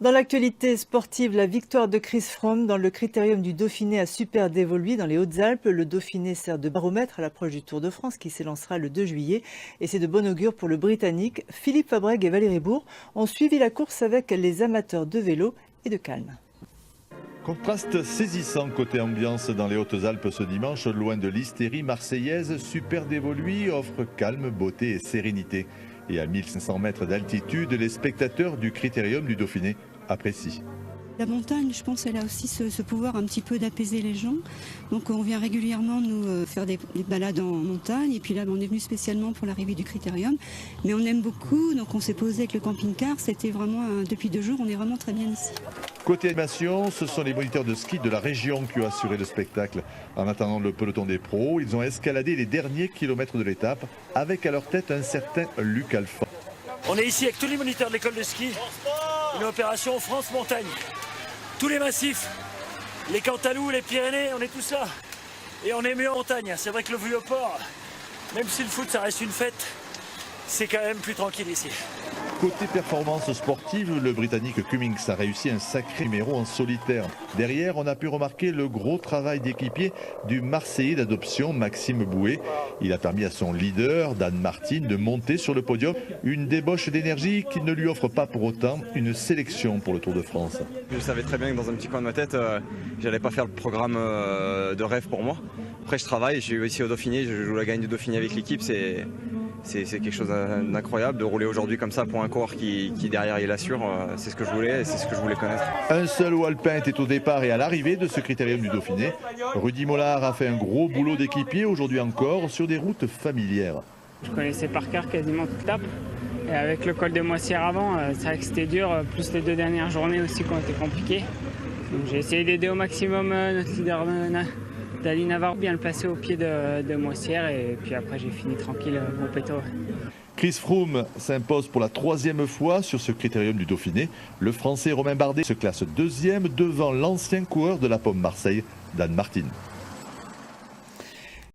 Dans l'actualité sportive, la victoire de Chris Froome dans le critérium du Dauphiné à Super Dévoluy dans les Hautes-Alpes. Le Dauphiné sert de baromètre à l'approche du Tour de France qui s'élancera le 2 juillet. Et c'est de bon augure pour le Britannique. Philippe Fabrègue et Valérie Bourg ont suivi la course avec les amateurs de vélo et de calme. Contraste saisissant côté ambiance dans les Hautes-Alpes ce dimanche, loin de l'hystérie marseillaise, Super Dévoluy offre calme, beauté et sérénité. Et à 1500 mètres d'altitude, les spectateurs du critérium du Dauphiné apprécient. La montagne, je pense, elle a aussi ce pouvoir un petit peu d'apaiser les gens. Donc on vient régulièrement nous faire des balades en montagne. Et puis là, on est venu spécialement pour l'arrivée du critérium. Mais on aime beaucoup, donc on s'est posé avec le camping-car. C'était vraiment, depuis 2 jours, on est vraiment très bien ici. Côté animation, ce sont les moniteurs de ski de la région qui ont assuré le spectacle. En attendant le peloton des pros, ils ont escaladé les derniers kilomètres de l'étape avec à leur tête un certain Luc Alphand. On est ici avec tous les moniteurs de l'école de ski. Une opération France Montagne. Tous les massifs, les Cantalous, les Pyrénées, on est tous là. Et on est mieux en montagne. C'est vrai que le Vieux-Port, même si le foot ça reste une fête, c'est quand même plus tranquille ici. Côté performance sportive, le Britannique Cummings a réussi un sacré numéro en solitaire. Derrière, on a pu remarquer le gros travail d'équipier du Marseillais d'adoption Maxime Bouet. Il a permis à son leader, Dan Martin, de monter sur le podium. Une débauche d'énergie qui ne lui offre pas pour autant une sélection pour le Tour de France. Je savais très bien que dans un petit coin de ma tête, j'allais pas faire le programme de rêve pour moi. Après, je travaille, je suis ici au Dauphiné, je joue la gagne du Dauphiné avec l'équipe. C'est quelque chose d'incroyable de rouler aujourd'hui comme ça pour un coureur qui derrière il assure. C'est ce que je voulais et c'est ce que je voulais connaître. Un seul haut alpin était au départ et à l'arrivée de ce critérium du Dauphiné. Rudy Mollard a fait un gros boulot d'équipier aujourd'hui encore sur des routes familières. Je connaissais par cœur quasiment toute l'étape. Et avec le col de Moissière avant, c'est vrai que c'était dur, plus les 2 dernières journées aussi qui ont été compliquées. Donc j'ai essayé d'aider au maximum notre leader Dali Navarro, bien le placer au pied de Moissière et puis après j'ai fini tranquille au péto. Chris Froome s'impose pour la 3e fois sur ce critérium du Dauphiné. Le Français Romain Bardet se classe 2e devant l'ancien coureur de la Pomme Marseille, Dan Martin.